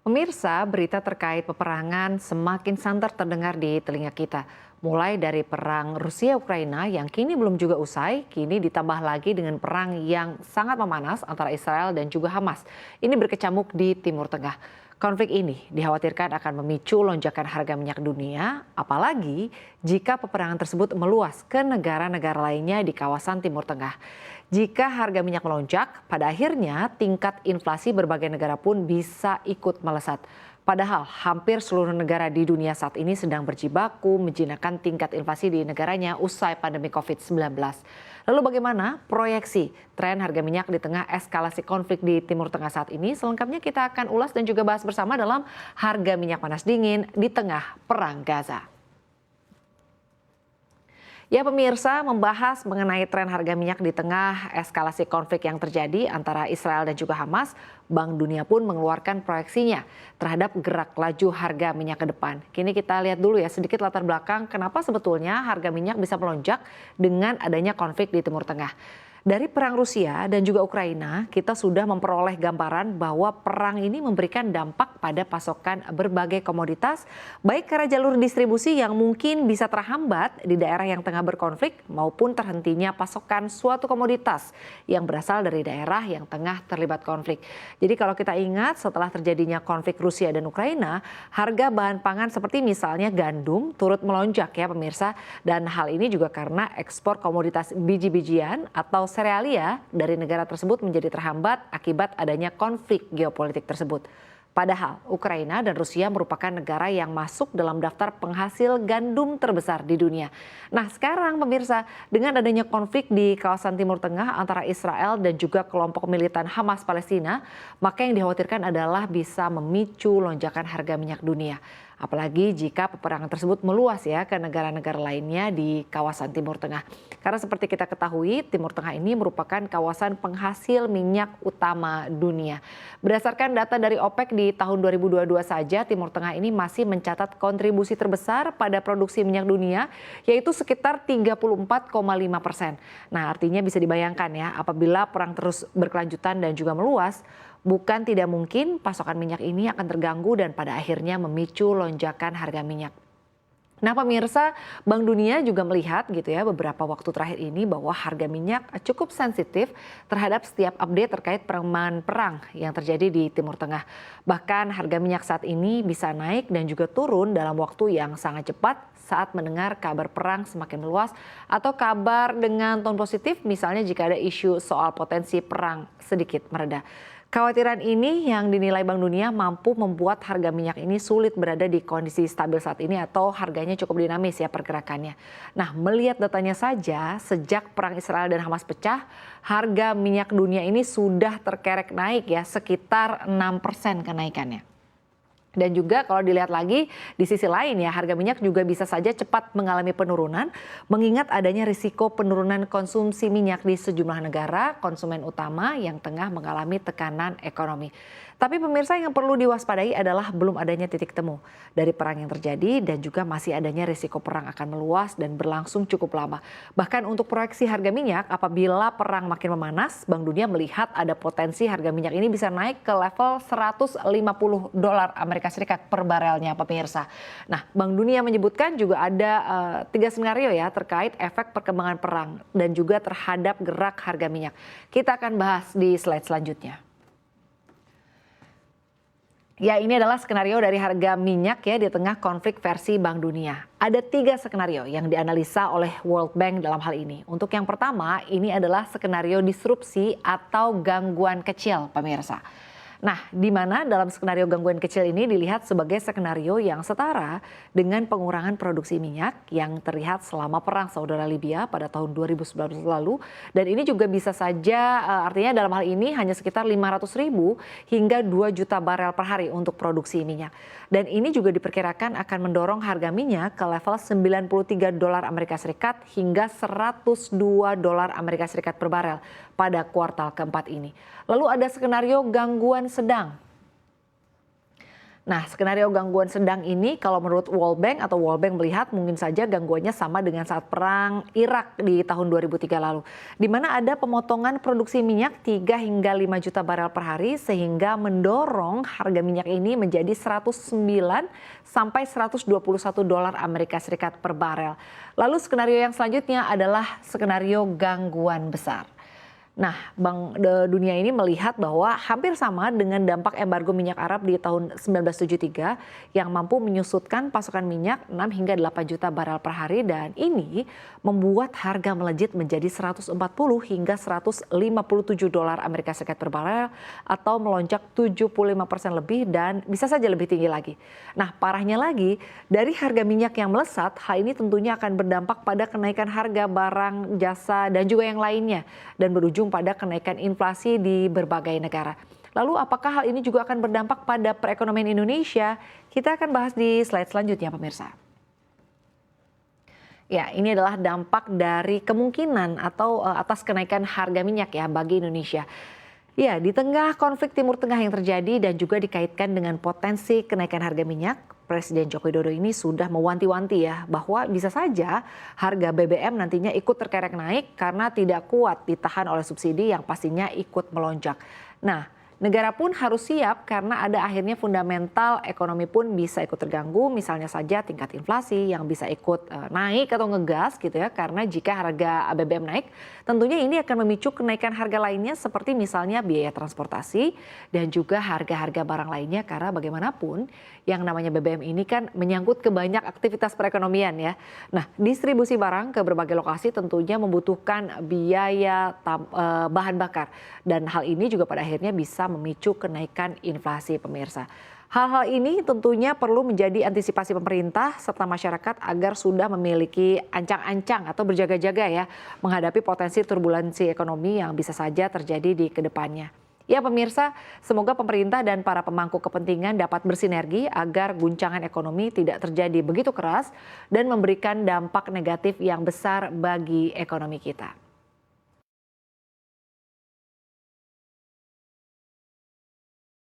Pemirsa, berita terkait peperangan semakin santer terdengar di telinga kita. Mulai dari perang Rusia-Ukraina yang kini belum juga usai, kini ditambah lagi dengan perang yang sangat memanas antara Israel dan juga Hamas. Ini berkecamuk di Timur Tengah. Konflik ini dikhawatirkan akan memicu lonjakan harga minyak dunia, apalagi jika peperangan tersebut meluas ke negara-negara lainnya di kawasan Timur Tengah. Jika harga minyak melonjak, pada akhirnya tingkat inflasi berbagai negara pun bisa ikut melesat. Padahal hampir seluruh negara di dunia saat ini sedang berjibaku menjinakkan tingkat inflasi di negaranya usai pandemi COVID-19. Lalu bagaimana proyeksi tren harga minyak di tengah eskalasi konflik di Timur Tengah saat ini? Selengkapnya kita akan ulas dan juga bahas bersama dalam harga minyak panas dingin di tengah perang Gaza. Ya pemirsa, membahas mengenai tren harga minyak di tengah eskalasi konflik yang terjadi antara Israel dan juga Hamas, Bank Dunia pun mengeluarkan proyeksinya terhadap gerak laju harga minyak ke depan. Kini kita lihat dulu ya sedikit latar belakang kenapa sebetulnya harga minyak bisa melonjak dengan adanya konflik di Timur Tengah. Dari perang Rusia dan juga Ukraina, kita sudah memperoleh gambaran bahwa perang ini memberikan dampak pada pasokan berbagai komoditas, baik karena jalur distribusi yang mungkin bisa terhambat di daerah yang tengah berkonflik, maupun terhentinya pasokan suatu komoditas yang berasal dari daerah yang tengah terlibat konflik. Jadi kalau kita ingat setelah terjadinya konflik Rusia dan Ukraina, harga bahan pangan seperti misalnya gandum turut melonjak ya pemirsa, dan hal ini juga karena ekspor komoditas biji-bijian atau serealia dari negara tersebut menjadi terhambat akibat adanya konflik geopolitik tersebut. Padahal Ukraina dan Rusia merupakan negara yang masuk dalam daftar penghasil gandum terbesar di dunia. Nah sekarang pemirsa, dengan adanya konflik di kawasan Timur Tengah antara Israel dan juga kelompok militan Hamas Palestina, maka yang dikhawatirkan adalah bisa memicu lonjakan harga minyak dunia. Apalagi jika peperangan tersebut meluas ya ke negara-negara lainnya di kawasan Timur Tengah. Karena seperti kita ketahui, Timur Tengah ini merupakan kawasan penghasil minyak utama dunia. Berdasarkan data dari OPEC di tahun 2022 saja, Timur Tengah ini masih mencatat kontribusi terbesar pada produksi minyak dunia, yaitu sekitar 34,5%. Nah artinya bisa dibayangkan ya, apabila perang terus berkelanjutan dan juga meluas, bukan tidak mungkin pasokan minyak ini akan terganggu dan pada akhirnya memicu lonjakan harga minyak. Nah pemirsa, Bank Dunia juga melihat gitu ya beberapa waktu terakhir ini bahwa harga minyak cukup sensitif terhadap setiap update terkait perkembangan perang yang terjadi di Timur Tengah. Bahkan harga minyak saat ini bisa naik dan juga turun dalam waktu yang sangat cepat saat mendengar kabar perang semakin meluas atau kabar dengan tone positif misalnya jika ada isu soal potensi perang sedikit mereda. Kekhawatiran ini yang dinilai Bank Dunia mampu membuat harga minyak ini sulit berada di kondisi stabil saat ini atau harganya cukup dinamis ya pergerakannya. Nah melihat datanya saja sejak perang Israel dan Hamas pecah, harga minyak dunia ini sudah terkerek naik ya sekitar 6% kenaikannya. Dan juga kalau dilihat lagi di sisi lain ya harga minyak juga bisa saja cepat mengalami penurunan mengingat adanya risiko penurunan konsumsi minyak di sejumlah negara konsumen utama yang tengah mengalami tekanan ekonomi. Tapi pemirsa yang perlu diwaspadai adalah belum adanya titik temu dari perang yang terjadi dan juga masih adanya risiko perang akan meluas dan berlangsung cukup lama. Bahkan untuk proyeksi harga minyak apabila perang makin memanas, Bank Dunia melihat ada potensi harga minyak ini bisa naik ke level $150 Amerika Serikat per barelnya pemirsa. Nah Bank Dunia menyebutkan juga ada 3 skenario ya terkait efek perkembangan perang dan juga terhadap gerak harga minyak. Kita akan bahas di slide selanjutnya. Ya ini adalah skenario dari harga minyak ya di tengah konflik versi Bank Dunia. Ada 3 skenario yang dianalisa oleh World Bank dalam hal ini. Untuk yang pertama ini adalah skenario disrupsi atau gangguan kecil pemirsa. Nah, di mana dalam skenario gangguan kecil ini dilihat sebagai skenario yang setara dengan pengurangan produksi minyak yang terlihat selama perang Saudara-Libya pada tahun 2019 lalu. Dan ini juga bisa saja artinya dalam hal ini hanya sekitar 500.000 hingga 2 juta barel per hari untuk produksi minyak. Dan ini juga diperkirakan akan mendorong harga minyak ke level $93 Amerika Serikat hingga $102 Amerika Serikat per barel pada kuartal keempat ini. Lalu ada skenario gangguan sedang. Nah, skenario gangguan sedang ini kalau menurut World Bank melihat mungkin saja gangguannya sama dengan saat perang Irak di tahun 2003 lalu, di mana ada pemotongan produksi minyak 3 hingga 5 juta barel per hari sehingga mendorong harga minyak ini menjadi 109 sampai 121 dolar Amerika Serikat per barel. Lalu skenario yang selanjutnya adalah skenario gangguan besar. Nah, Bank Dunia ini melihat bahwa hampir sama dengan dampak embargo minyak Arab di tahun 1973 yang mampu menyusutkan pasokan minyak 6 hingga 8 juta barel per hari dan ini membuat harga melejit menjadi 140 hingga 157 dolar Amerika Serikat per barel atau melonjak 75% lebih dan bisa saja lebih tinggi lagi. Nah, parahnya lagi, dari harga minyak yang melesat, hal ini tentunya akan berdampak pada kenaikan harga barang, jasa, dan juga yang lainnya dan berujung pada kenaikan inflasi di berbagai negara. Lalu apakah hal ini juga akan berdampak pada perekonomian Indonesia? Kita akan bahas di slide selanjutnya, pemirsa. Ya, ini adalah dampak dari kemungkinan atau atas kenaikan harga minyak ya bagi Indonesia. Ya, di tengah konflik Timur Tengah yang terjadi dan juga dikaitkan dengan potensi kenaikan harga minyak, Presiden Joko Widodo ini sudah mewanti-wanti ya bahwa bisa saja harga BBM nantinya ikut terkerek naik karena tidak kuat ditahan oleh subsidi yang pastinya ikut melonjak. Nah, negara pun harus siap karena ada akhirnya fundamental ekonomi pun bisa ikut terganggu, misalnya saja tingkat inflasi yang bisa ikut naik atau ngegas gitu ya, karena jika harga BBM naik tentunya ini akan memicu kenaikan harga lainnya seperti misalnya biaya transportasi dan juga harga-harga barang lainnya karena bagaimanapun yang namanya BBM ini kan menyangkut ke banyak aktivitas perekonomian ya. Nah, distribusi barang ke berbagai lokasi tentunya membutuhkan biaya bahan bakar dan hal ini juga pada akhirnya bisa memicu kenaikan inflasi, pemirsa. Hal-hal ini tentunya perlu menjadi antisipasi pemerintah serta masyarakat agar sudah memiliki ancang-ancang atau berjaga-jaga ya menghadapi potensi turbulensi ekonomi yang bisa saja terjadi di kedepannya. Ya pemirsa, semoga pemerintah dan para pemangku kepentingan dapat bersinergi agar guncangan ekonomi tidak terjadi begitu keras dan memberikan dampak negatif yang besar bagi ekonomi kita.